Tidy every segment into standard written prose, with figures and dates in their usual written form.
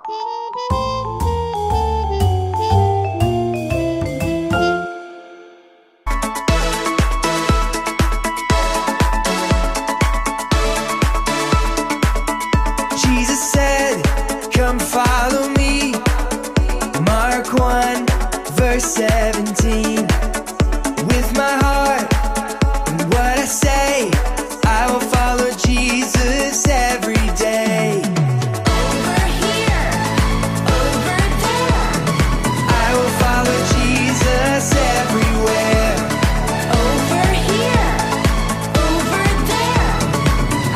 Jesus said, "Come follow me." Mark 1, verse 17. With my heart and what I say, I will follow Jesus every day. Over here, over there. I will follow Jesus everywhere. Over here, over there.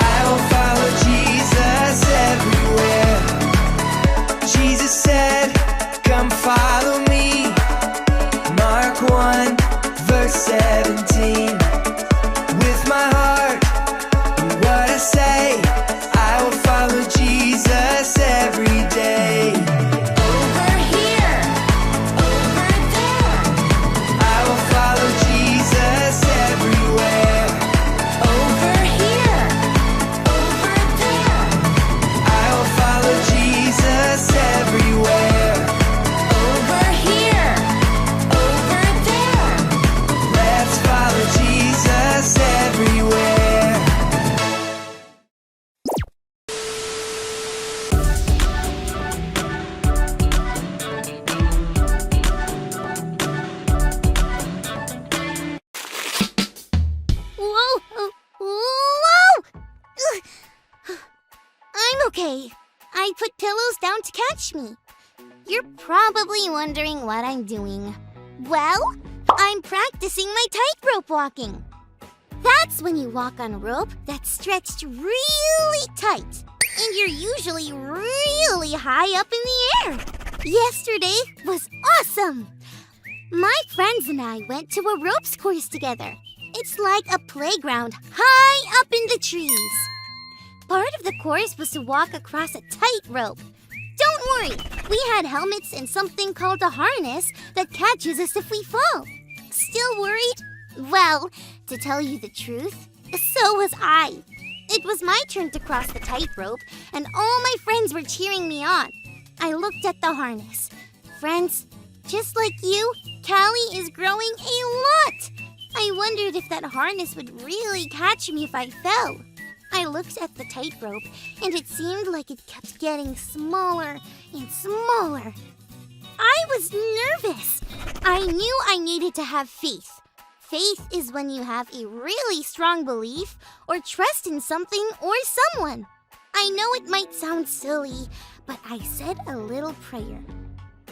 I will follow Jesus everywhere. Jesus said, "Come follow me." Mark 1, verse 17. With my heart and what I say, I will follow Jesus every day. Over here, over there. I will follow Jesus everywhere. Over here, over there. I will follow Jesus everywhere. Over here, over there. Let's follow Jesus everywhere. Whoa! Whoa! Ugh. I'm okay. I put pillows down to catch me. You're probably wondering what I'm doing. Well, I'm practicing my tightrope walking. That's when you walk on a rope that's stretched really tight, and you're usually really high up in the air. Yesterday was awesome. My friends and I went to a ropes course together. It's like a playground high up in the trees. Part of the course was to walk across a tightrope. Don't worry, we had helmets and something called a harness that catches us if we fall. Still worried? Well, to tell you the truth, so was I. It was my turn to cross the tightrope, and all my friends were cheering me on. I looked at the harness. Friends, just like you, Callie is growing a lot. I wondered if that harness would really catch me if I fell. I looked at the tightrope, and it seemed like it kept getting smaller and smaller. I was nervous. I knew I needed to have faith. Faith is when you have a really strong belief or trust in something or someone. I know it might sound silly, but I said a little prayer.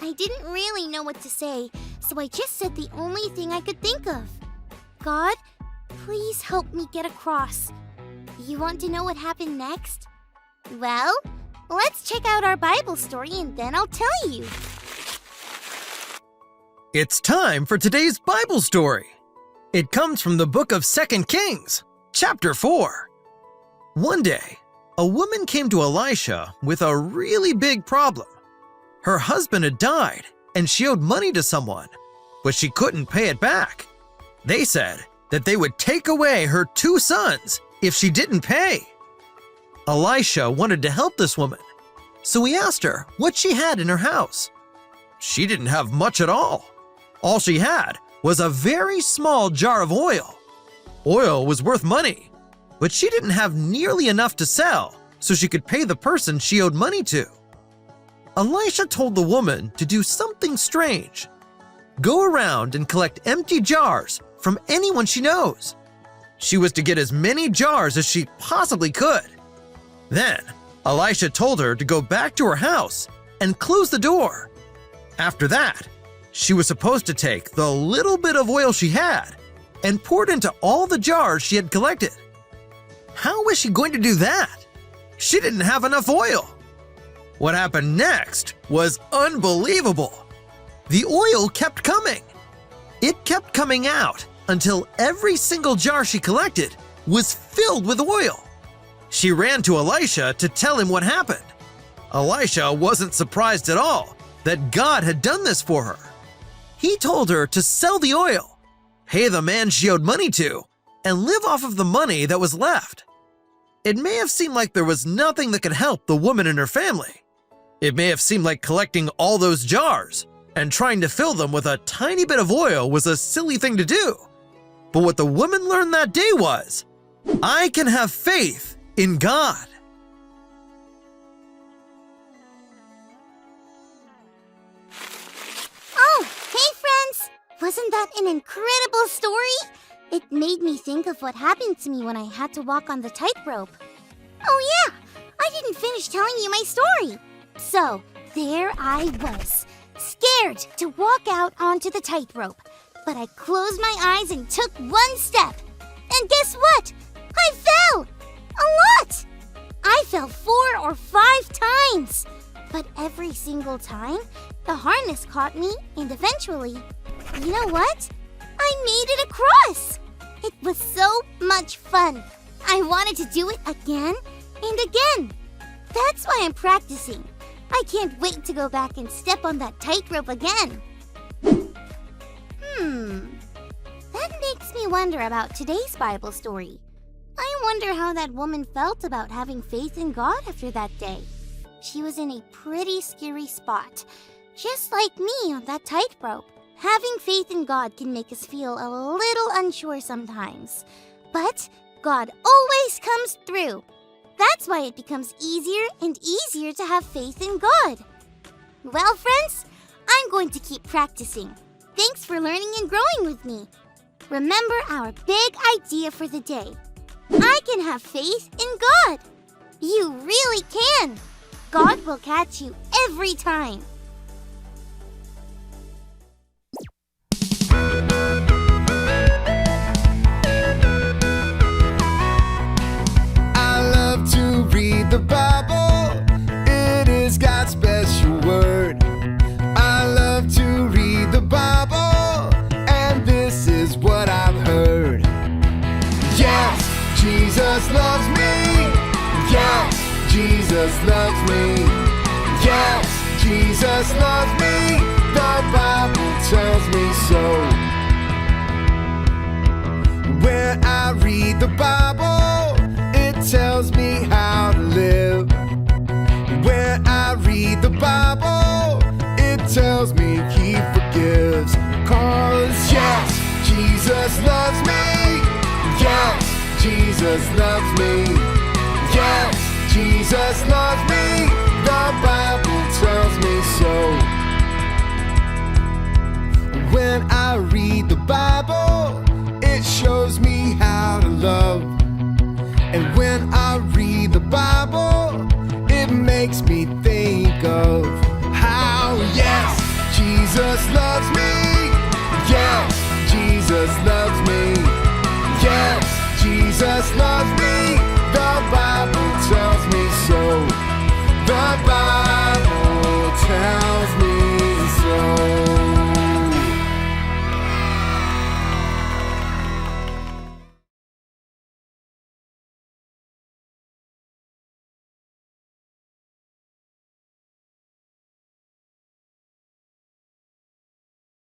I didn't really know what to say, so I just said the only thing I could think of. God, please help me get across. You want to know what happened next? Well, let's check out our Bible story and then I'll tell you. It's time for today's Bible story. It comes from the book of 2 Kings, chapter 4. One day, a woman came to Elisha with a really big problem. Her husband had died and she owed money to someone, but she couldn't pay it back. They said that they would take away her 2 sons if she didn't pay. Elisha wanted to help this woman, so he asked her what she had in her house. She didn't have much at all. All she had was a very small jar of oil. Oil was worth money, but she didn't have nearly enough to sell so she could pay the person she owed money to. Elisha told the woman to do something strange. Go around and collect empty jars from anyone she knows. She was to get as many jars as she possibly could. Then, Elisha told her to go back to her house and close the door. After that, she was supposed to take the little bit of oil she had and pour it into all the jars she had collected. How was she going to do that? She didn't have enough oil. What happened next was unbelievable. The oil kept coming. It kept coming out until every single jar she collected was filled with oil. She ran to Elisha to tell him what happened. Elisha wasn't surprised at all that God had done this for her. He told her to sell the oil, pay the man she owed money to, and live off of the money that was left. It may have seemed like there was nothing that could help the woman and her family, It may have seemed like collecting all those jars and trying to fill them with a tiny bit of oil was a silly thing to do. But what the woman learned that day was, I can have faith in God. Oh, hey friends! Wasn't that an incredible story? It made me think of what happened to me when I had to walk on the tightrope. Oh yeah, I didn't finish telling you my story. So, there I was, scared to walk out onto the tightrope. But I closed my eyes and took one step. And guess what? I fell! A lot! I fell 4 or 5 times. But every single time, the harness caught me, and eventually, you know what? I made it across! It was so much fun. I wanted to do it again and again. That's why I'm practicing. I can't wait to go back and step on that tightrope again. That makes me wonder about today's Bible story. I wonder how that woman felt about having faith in God after that day. She was in a pretty scary spot, just like me on that tightrope. Having faith in God can make us feel a little unsure sometimes, but God always comes through. That's why it becomes easier and easier to have faith in God. Well, friends, I'm going to keep practicing. Thanks for learning and growing with me. Remember our big idea for the day. I can have faith in God. You really can. God will catch you every time. I love to read the Bible. It is God's special word. I love to read the Bible, and this is what I've heard. Yes, Jesus loves me. Yes, Jesus loves me. Yes, Jesus loves me. The Bible tells me so. When I read the Bible, it tells me how to live. When I read the Bible, it tells me He forgives. 'Cause yes, Jesus loves me. Yes, Jesus loves me. Yes, Jesus loves me. The Bible tells me so. When I read the Bible, it shows me how to love. And when I read the Bible, it makes me think of how, yes, Jesus loves me. Yes, Jesus loves me.